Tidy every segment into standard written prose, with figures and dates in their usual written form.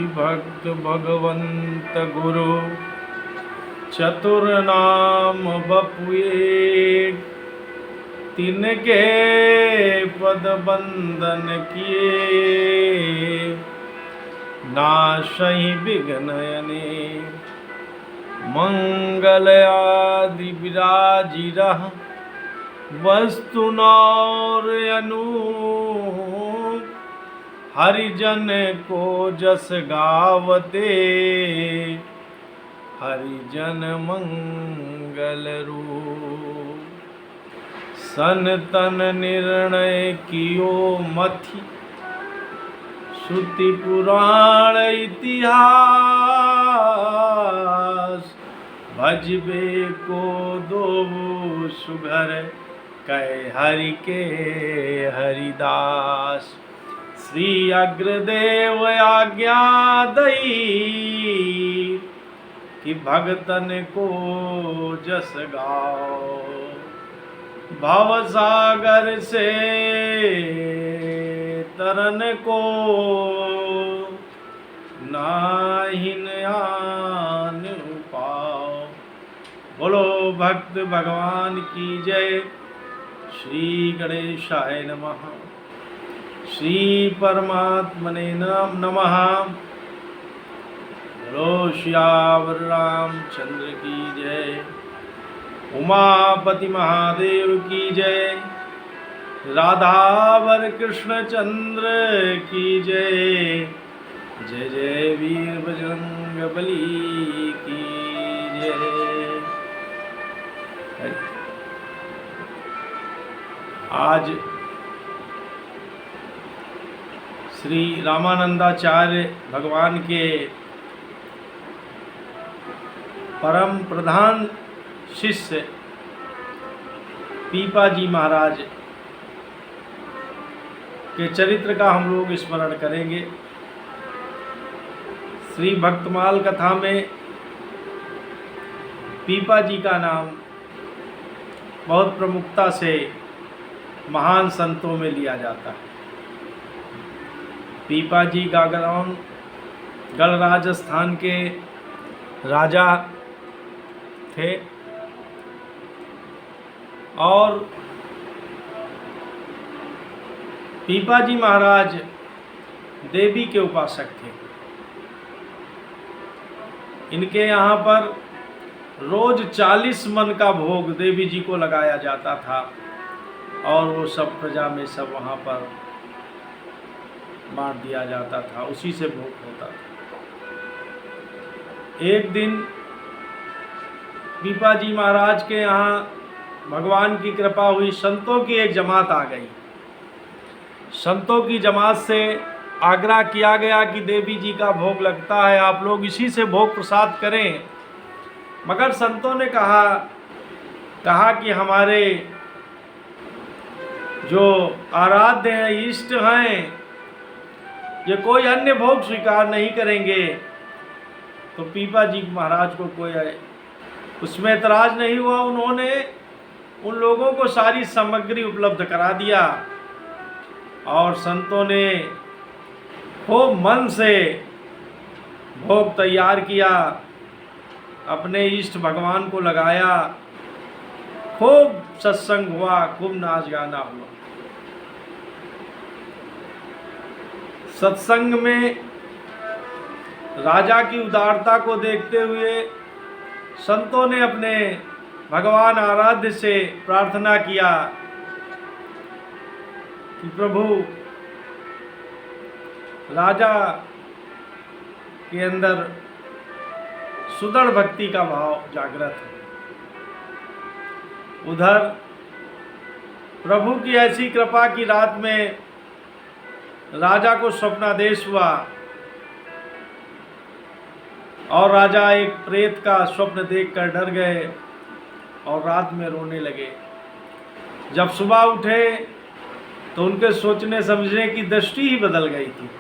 कि भक्त भगवंत गुरु चतुर नाम बपुए, तिनके पद बंदन किए, नाशहि विघ्नयने। मंगल आदि विराजिरः वस्तु नौर अनूप, हरिजन को जस गावते, हरिजन मंगल रूप। सनतन निर्णय कियो मथि, श्रुति पुराण इतिहास, भजबे को दो सुघर, कह हरि के हरिदास। श्री अग्रदेव आज्ञा दई, कि भगतन को जस गाओ, भव सागर से तरन को, नाहिन आन पाओ। बोलो भक्त भगवान की जय। श्री गणेशाय नमः। श्री परमात्मने नमः। बोलो श्यावर रामचंद्र की जय। उमापति महादेव की जय। राधावर कृष्ण चंद्र की जय। जय जय वीर बजरंग बली की जय। आज श्री रामानंदाचार्य भगवान के परम प्रधान शिष्य पीपाजी महाराज के चरित्र का हम लोग स्मरण करेंगे। श्री भक्तमाल कथा में पीपाजी का नाम बहुत प्रमुखता से महान संतों में लिया जाता है। पीपाजी गागराम गढ़ राजस्थान के राजा थे और पीपाजी महाराज देवी के उपासक थे। इनके यहाँ पर रोज 40 मन का भोग देवी जी को लगाया जाता था और वो सब प्रजा में सब वहाँ पर बांट दिया जाता था, उसी से भोग होता था। एक दिन पीपाजी महाराज के यहाँ भगवान की कृपा हुई, संतों की एक जमात आ गई। संतों की जमात से आग्रह किया गया कि देवी जी का भोग लगता है, आप लोग इसी से भोग प्रसाद करें। मगर संतों ने कहा कि हमारे जो आराध्य हैं, इष्ट हैं, ये कोई अन्य भोग स्वीकार नहीं करेंगे। तो पीपाजी महाराज को कोई उसमें एतराज नहीं हुआ। उन्होंने उन लोगों को सारी सामग्री उपलब्ध करा दिया और संतों ने खूब मन से भोग तैयार किया, अपने इष्ट भगवान को लगाया, खूब सत्संग हुआ, खूब नाच गाना हुआ। सत्संग में राजा की उदारता को देखते हुए संतों ने अपने भगवान आराध्य से प्रार्थना किया कि प्रभु, राजा के अंदर सुदृढ़ भक्ति का भाव जागृत है। उधर प्रभु की ऐसी कृपा की रात में राजा को स्वप्नादेश हुआ और राजा एक प्रेत का स्वप्न देखकर डर गए और रात में रोने लगे। जब सुबह उठे तो उनके सोचने समझने की दृष्टि ही बदल गई थी।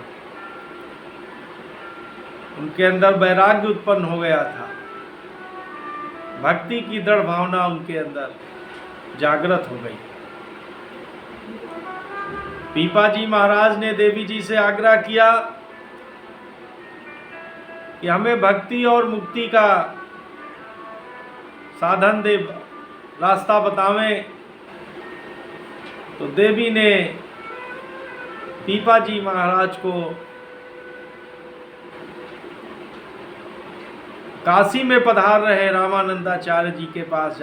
उनके अंदर वैराग्य उत्पन्न हो गया था, भक्ति की दृढ़ भावना उनके अंदर जागृत हो गई। पीपाजी महाराज ने देवी जी से आग्रह किया कि हमें भक्ति और मुक्ति का साधन दे, रास्ता बतावें। तो देवी ने पीपा जी महाराज को काशी में पधार रहे रामानंदाचार्य जी के पास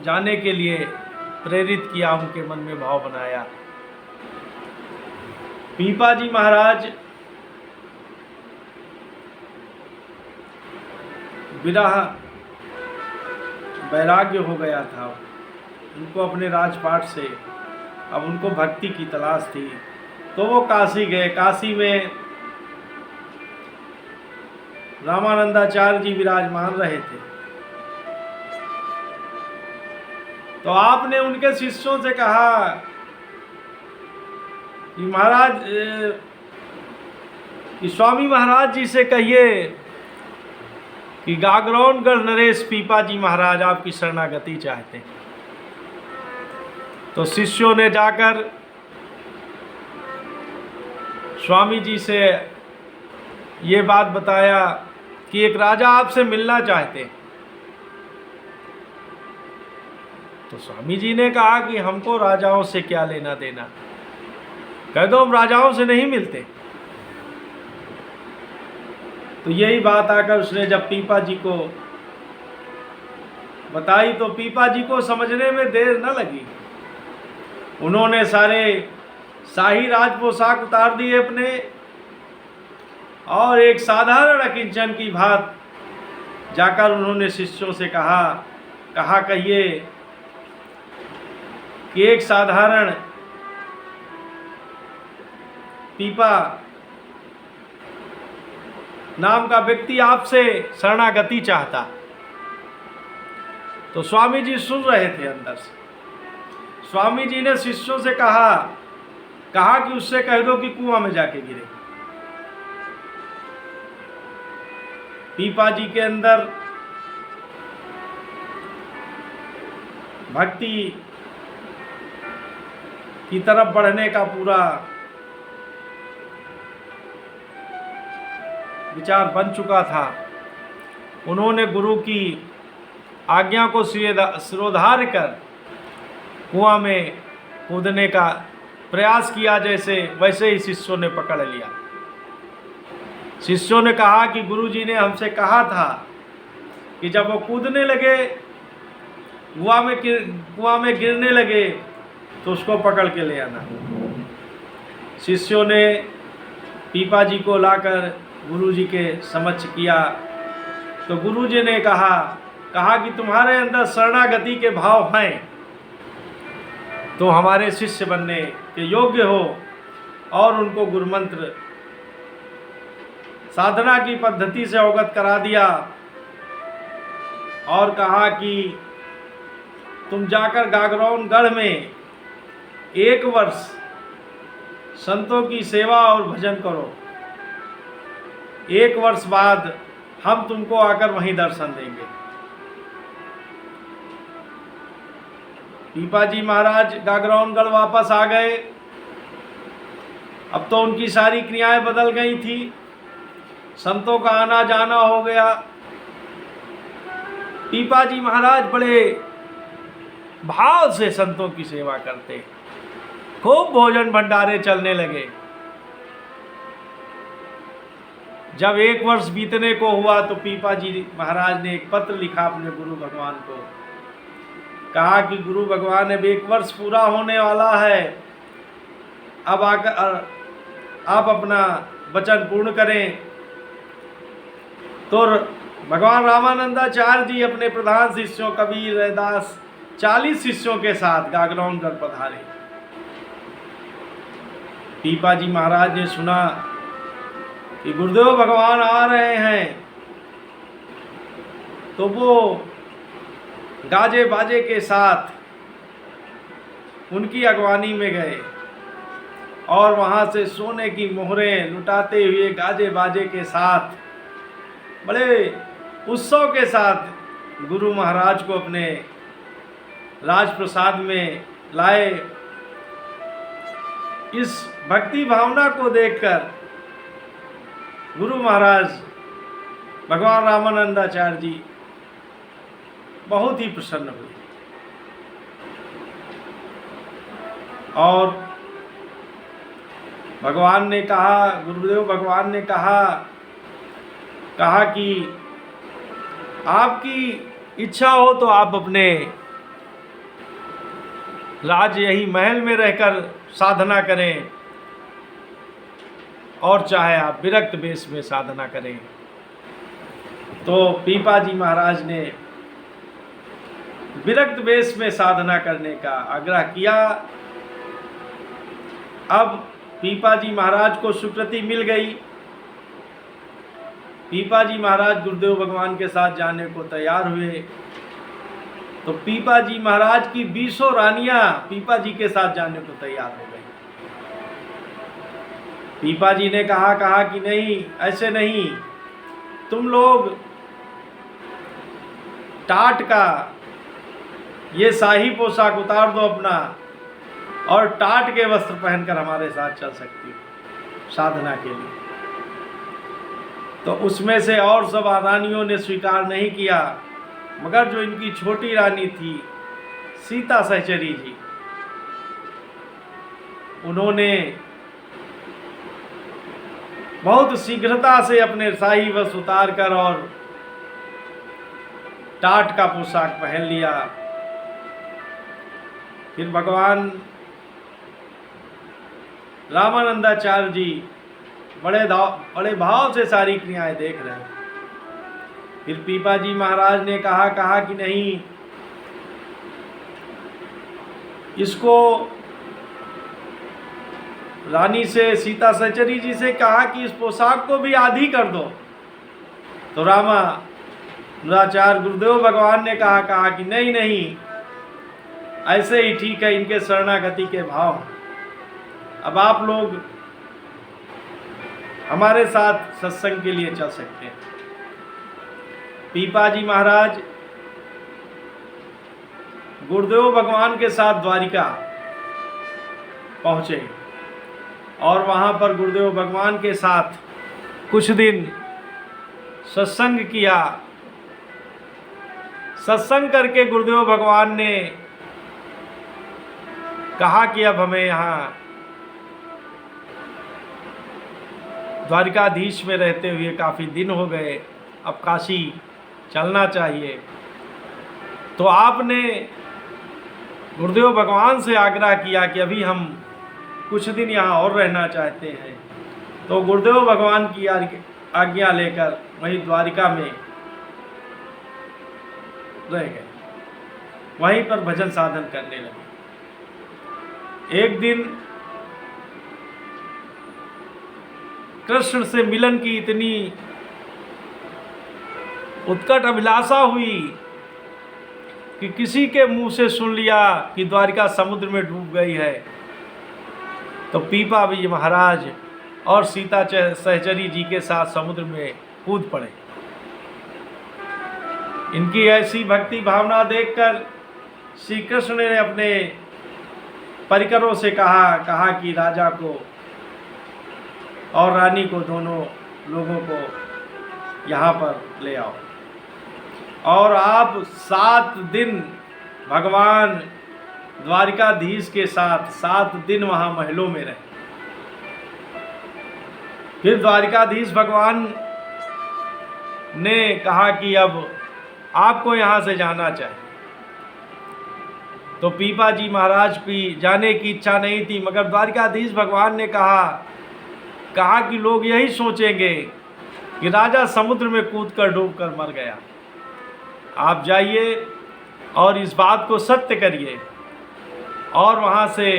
जाने के लिए प्रेरित किया, उनके मन में भाव बनाया। पीपा जी महाराज विरह वैराग्य हो गया था उनको अपने राजपाट से, अब उनको भक्ति की तलाश थी। तो वो काशी गए। काशी में रामानंदाचार्य जी विराजमान रहे थे। तो आपने उनके शिष्यों से कहा कि महाराज कि स्वामी महाराज जी से कहिए कि गागरौनगढ़ नरेश पीपा जी महाराज आपकी शरणागति चाहते हैं। तो शिष्यों ने जाकर स्वामी जी से ये बात बताया कि एक राजा आपसे मिलना चाहते हैं। तो स्वामी जी ने कहा कि हमको राजाओं से क्या लेना देना, कह दो हम राजाओं से नहीं मिलते। तो यही बात आकर उसने जब पीपा जी को बताई तो पीपा जी को समझने में देर न लगी। उन्होंने सारे शाही राज पोशाक उतार दिए अपने और एक साधारण अकिंचन की भांत जाकर उन्होंने शिष्यों से कहा कहिए कि एक साधारण पीपा नाम का व्यक्ति आपसे शरणागति चाहता। तो स्वामी जी सुन रहे थे अंदर से। स्वामी जी ने शिष्यों से कहा कि उससे कह दो कि कुआं में जाके गिरे। पीपा जी के अंदर भक्ति की तरफ बढ़ने का पूरा विचार बन चुका था। उन्होंने गुरु की आज्ञा को सिरोधार्य कर कुआं में कूदने का प्रयास किया, वैसे ही शिष्यों ने पकड़ लिया। शिष्यों ने कहा कि गुरुजी ने हमसे कहा था कि जब वो कूदने लगे, कुआं में गिरने लगे तो उसको पकड़ के ले आना। शिष्यों ने पीपा जी को लाकर गुरुजी के समक्ष किया। तो गुरुजी ने कहा कि तुम्हारे अंदर शरणागति के भाव हैं तो हमारे शिष्य बनने के योग्य हो, और उनको गुरुमंत्र साधना की पद्धति से अवगत करा दिया और कहा कि तुम जाकर गागरौनगढ़ में 1 वर्ष संतों की सेवा और भजन करो। 1 वर्ष बाद हम तुमको आकर वहीं दर्शन देंगे। पीपा जी महाराज गागरौनगढ़ वापस आ गए। अब तो उनकी सारी क्रियाएं बदल गई थी, संतों का आना जाना हो गया। पीपा जी महाराज बड़े भाव से संतों की सेवा करते, खूब भोजन भंडारे चलने लगे। जब 1 वर्ष बीतने को हुआ तो पीपा जी महाराज ने एक पत्र लिखा अपने गुरु भगवान को, कहा कि गुरु भगवान अब 1 वर्ष पूरा होने वाला है, अब आकर आप अपना वचन पूर्ण करें। तो भगवान रामानंदाचार्य जी अपने प्रधान शिष्यों कबीर, रैदास 40 शिष्यों के साथ गागरौनगढ़ पधारे। पीपा जी महाराज ने सुना कि गुरुदेव भगवान आ रहे हैं, तो वो गाजे बाजे के साथ उनकी अगवानी में गए और वहाँ से सोने की मोहरें लुटाते हुए गाजे बाजे के साथ बड़े उत्सव के साथ गुरु महाराज को अपने राजप्रसाद में लाए इस भक्ति भावना को देखकर गुरु महाराज भगवान रामानंदाचार्य जी बहुत ही प्रसन्न हुए और भगवान ने कहा, गुरुदेव भगवान ने कहा कि आपकी इच्छा हो तो आप अपने राज यही महल में रहकर साधना करें और चाहे आप विरक्त वेश में साधना करें। तो पीपा जी महाराज ने विरक्त वेश में साधना करने का आग्रह किया। अब पीपा जी महाराज को स्वीकृति मिल गई। पीपा जी महाराज गुरुदेव भगवान के साथ जाने को तैयार हुए। तो पीपा जी महाराज की 20 रानियां पीपा जी के साथ जाने को तैयार हो गई। पीपा जी ने कहा कि नहीं, ऐसे नहीं, तुम लोग टाट का ये शाही पोशाक उतार दो अपना और टाट के वस्त्र पहनकर हमारे साथ चल सकती हो साधना के लिए। तो उसमें से और सब रानियों ने स्वीकार नहीं किया, मगर जो इनकी छोटी रानी थी सीता सहचरी जी, उन्होंने बहुत शीघ्रता से अपने शाही वस्त्र उतार कर और टाट का पोशाक पहन लिया। फिर भगवान रामानंदाचार्य जी बड़े भाव से सारी क्रियाएं देख रहे हैं। फिर पीपा जी महाराज ने कहा कि नहीं, इसको रानी से, सीता सहचरी जी से कहा कि इस पोशाक को भी आधी कर दो। तो रामानंदाचार्य गुरुदेव भगवान ने कहा कि नहीं नहीं, ऐसे ही ठीक है, इनके शरणागति के भाव। अब आप लोग हमारे साथ सत्संग के लिए चल सकते हैं। पीपा जी महाराज गुरुदेव भगवान के साथ द्वारिका पहुंचे और वहां पर गुरुदेव भगवान के साथ कुछ दिन सत्संग किया। सत्संग करके गुरुदेव भगवान ने कहा कि अब हमें यहाँ द्वारिकाधीश में रहते हुए काफ़ी दिन हो गए, अब काशी चलना चाहिए। तो आपने गुरुदेव भगवान से आग्रह किया कि अभी हम कुछ दिन यहाँ और रहना चाहते हैं। तो गुरुदेव भगवान की आज्ञा लेकर वहीं द्वारिका में रह गए, वहीं पर भजन साधन करने लगे। एक दिन कृष्ण से मिलन की इतनी उत्कट अभिलाषा हुई कि किसी के मुंह से सुन लिया कि द्वारिका समुद्र में डूब गई है। तो पीपा जी महाराज और सीता सहचरी जी के साथ समुद्र में कूद पड़े। इनकी ऐसी भक्ति भावना देखकर श्री कृष्ण ने अपने परिकरों से कहा कि राजा को और रानी को, दोनों लोगों को यहाँ पर ले आओ और आप 7 दिन भगवान द्वारिकाधीश के साथ 7 दिन वहाँ महलों में रहे। फिर द्वारिकाधीश भगवान ने कहा कि अब आपको यहाँ से जाना चाहिए। तो पीपा जी महाराज की जाने की इच्छा नहीं थी, मगर द्वारिकाधीश भगवान ने कहा कि लोग यही सोचेंगे कि राजा समुद्र में कूदकर डूबकर मर गया। आप जाइए और इस बात को सत्य करिए और वहाँ से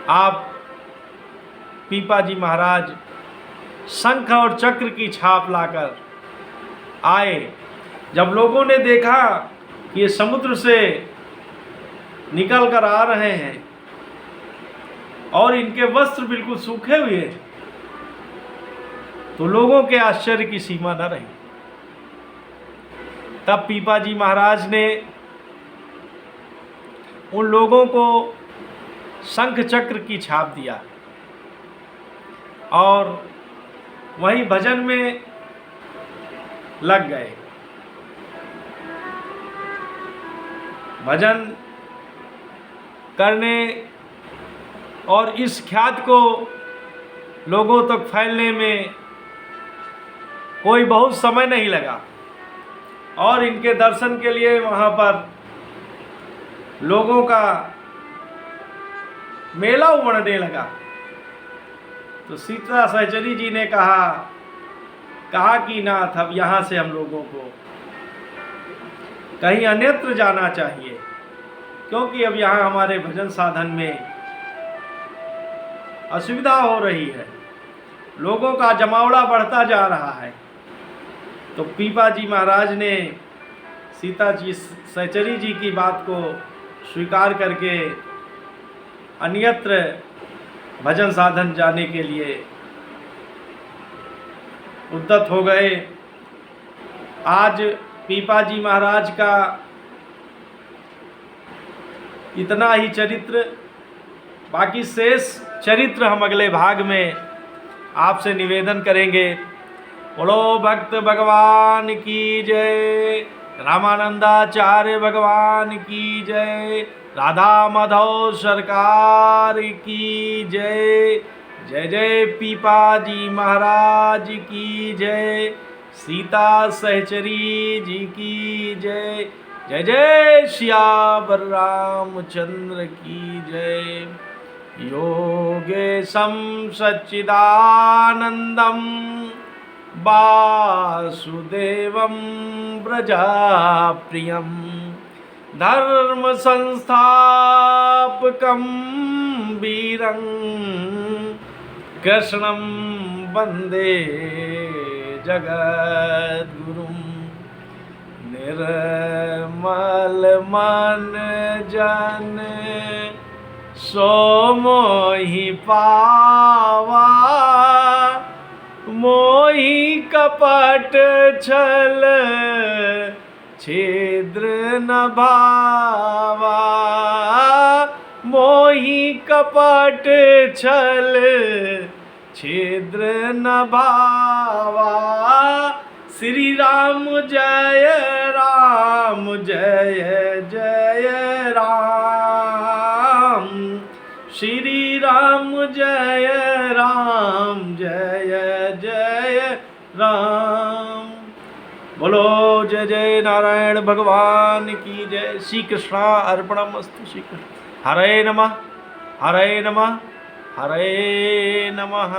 आप पीपा जी महाराज शंख और चक्र की छाप लाकर आए। जब लोगों ने देखा कि ये समुद्र से निकल कर आ रहे हैं और इनके वस्त्र बिल्कुल सूखे हुए हैं, तो लोगों के आश्चर्य की सीमा न रही। तब पीपा जी महाराज ने उन लोगों को शंख चक्र की छाप दिया और वहीं भजन में लग गए। भजन करने और इस ख्यात को लोगों तक फैलने में कोई बहुत समय नहीं लगा और इनके दर्शन के लिए वहाँ पर लोगों का मेला उमड़ने लगा। तो सीता सहचरी जी ने कहा कि नाथ, अब यहाँ से हम लोगों को कहीं अन्यत्र जाना चाहिए, क्योंकि अब यहाँ हमारे भजन साधन में असुविधा हो रही है, लोगों का जमावड़ा बढ़ता जा रहा है। तो पीपा जी महाराज ने सीता जी सहचरी जी की बात को स्वीकार करके अन्यत्र भजन साधन जाने के लिए उद्यत हो गए। आज पीपा जी महाराज का इतना ही चरित्र, बाकी शेष चरित्र हम अगले भाग में आपसे निवेदन करेंगे। बोलो भक्त भगवान की जय, रामानंदाचार्य भगवान की जय, राधा माधव सरकार की जय, जय जय पीपा जी महाराज की जय, सीता सहचरी जी की जय, जय जय सियावर रामचंद्र की जय। योगेशं सच्चिदानंदं वासुदेवं व्रजप्रियं धर्म संस्थापकं वीरं कृष्णं वंदे जगद्गुरुं। निर्मल मन जन सो मोहि पावा, मोहि कपट छल छिद्र न भावा, मोहि कपट छल छिद्र न भावा। श्री राम जय राम जय जय राम, श्री राम जय राम जय जय राम। बोलो जय जय नारायण भगवान की जय। श्री कृष्णा अर्पणमस्तु। श्री कृष्ण। हरे नमः, हरे नमः, हरे नमः।